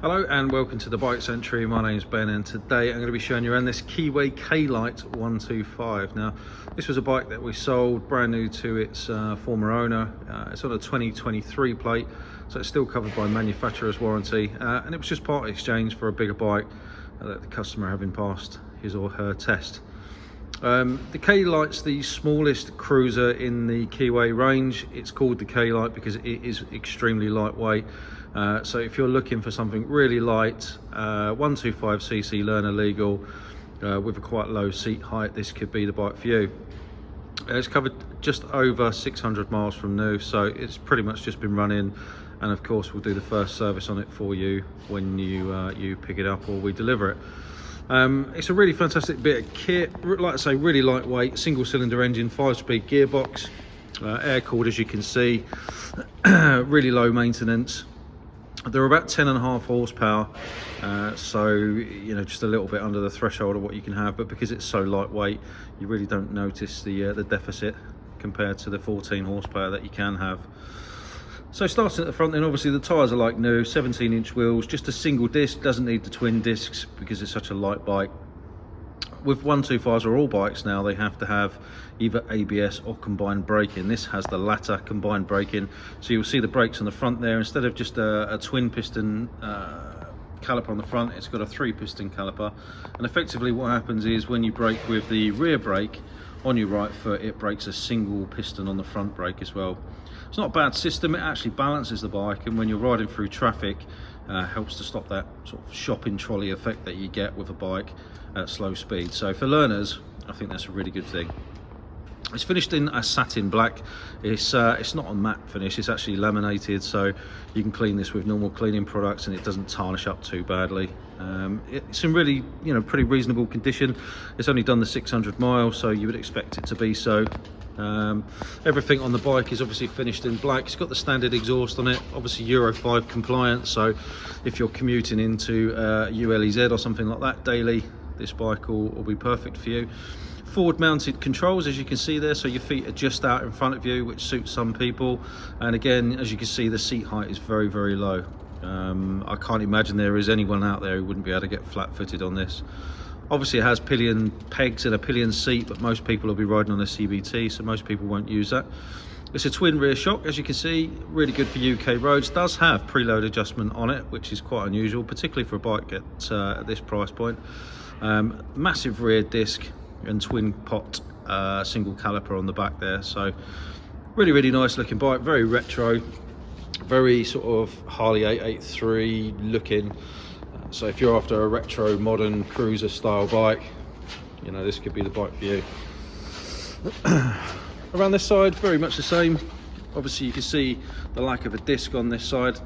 Hello and welcome to the Bike Century. My name's Ben and today I'm going to be showing you around this Keeway K-Light 125. Now this was a bike that we sold brand new to its former owner. It's on a 2023 plate, so it's still covered by manufacturer's warranty, and it was just part exchange for a bigger bike that the customer having passed his or her test. The K-Light's the smallest cruiser in the Keeway range. It's called the K-Light because it is extremely lightweight. So if you're looking for something really light, 125cc learner legal, with a quite low seat height, this could be the bike for you. It's covered just over 600 miles from new, so it's pretty much just been running, and of course we'll do the first service on it for you when you pick it up or we deliver it. It's a really fantastic bit of kit, like I say, really lightweight, single cylinder engine, 5-speed gearbox, air cooled as you can see, really low maintenance. They're about 10.5 horsepower, so you know, just a little bit under the threshold of what you can have, but because it's so lightweight you really don't notice the deficit compared to the 14 horsepower that you can have. So starting at the front then, obviously the tyres are like new, 17-inch wheels, just a single disc, doesn't need the twin discs because it's such a light bike. With 125s or all bikes now, they have to have either ABS or combined braking. This has the latter, combined braking. So you'll see the brakes on the front there. Instead of just a twin piston caliper on the front, it's got a 3-piston caliper. And effectively what happens is when you brake with the rear brake on your right foot, it brakes a single piston on the front brake as well. It's not a bad system, it actually balances the bike, and when you're riding through traffic, helps to stop that sort of shopping trolley effect that you get with a bike at slow speed. So for learners, I think that's a really good thing. It's finished in a satin black. It's not a matte finish, it's actually laminated, so you can clean this with normal cleaning products and it doesn't tarnish up too badly. It's in really, you know, pretty reasonable condition. It's only done the 600 miles, so you would expect it to be so. Everything on the bike is obviously finished in black. It's got the standard exhaust on it, obviously Euro 5 compliant, so if you're commuting into ULEZ or something like that daily, this bike will be perfect for you. Forward mounted controls, as you can see there, so your feet are just out in front of you, which suits some people. And again, as you can see, the seat height is very, very low. I can't imagine there is anyone out there who wouldn't be able to get flat footed on this. Obviously it has pillion pegs and a pillion seat, but most people will be riding on a CBT, so most people won't use that. It's a twin rear shock, as you can see, really good for UK roads. Does have preload adjustment on it, which is quite unusual, particularly for a bike at this price point. Massive rear disc and twin pot single caliper on the back there, so really nice looking bike, very retro, very sort of Harley 883 looking. So if you're after a retro modern cruiser style bike, you know, this could be the bike for you. Around this side, very much the same. Obviously you can see the lack of a disc on this side.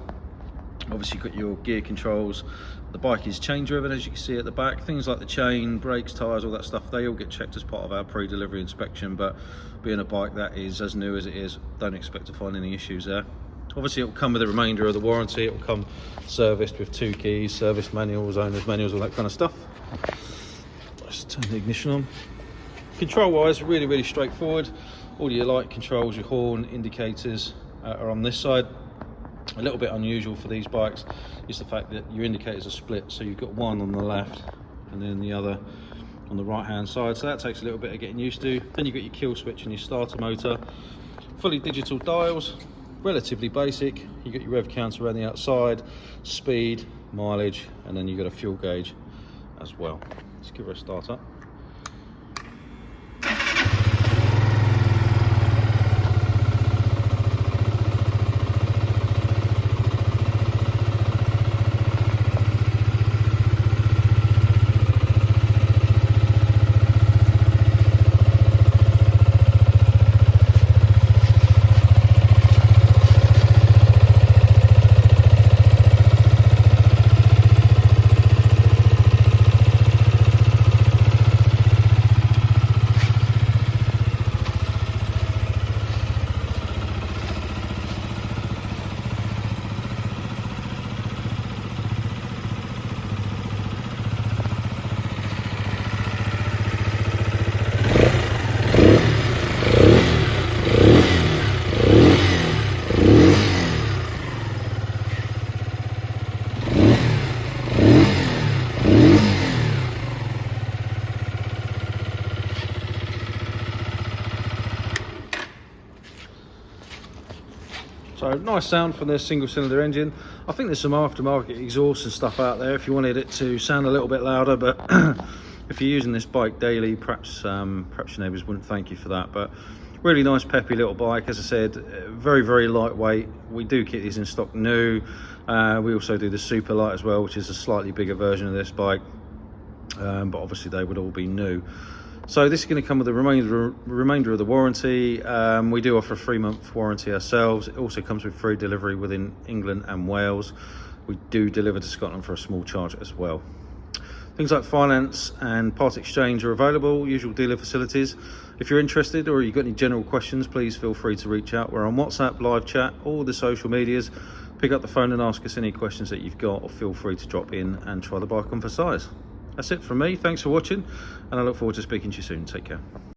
Obviously you've got your gear controls. The bike is chain driven, as you can see at the back. Things like the chain, brakes, tyres, all that stuff, they all get checked as part of our pre-delivery inspection, but being a bike that is as new as it is, don't expect to find any issues there. Obviously it will come with the remainder of the warranty. It will come serviced with 2 keys, service manuals, owner's manuals, all that kind of stuff. Let's turn the ignition on. Control wise, really straightforward. All your light controls, your horn, indicators are on this side. A little bit unusual for these bikes is the fact that your indicators are split, so you've got one on the left and then the other on the right hand side, so that takes a little bit of getting used to. Then you've got your kill switch and your starter motor, fully digital dials, relatively basic. You've got your rev counter around the outside, speed, mileage, and then you've got a fuel gauge as well. Let's give her a start up. nice sound from the single cylinder engine. I think there's some aftermarket exhaust and stuff out there if you wanted it to sound a little bit louder, but if you're using this bike daily, perhaps your neighbours wouldn't thank you for that. But really nice peppy little bike. As I said, very lightweight. We do keep these in stock new. We also do the super light as well, which is a slightly bigger version of this bike, but obviously they would all be new. So this is going to come with the remainder of the warranty. We do offer a 3-month warranty ourselves. It also comes with free delivery within England and Wales. We do deliver to Scotland for a small charge as well. Things like finance and part exchange are available, usual dealer facilities. If you're interested or you've got any general questions, please feel free to reach out. We're on WhatsApp, live chat, all the social medias. Pick up the phone and ask us any questions that you've got, or feel free to drop in and try the bike on for size. That's it from me. Thanks for watching, and I look forward to speaking to you soon. Take care.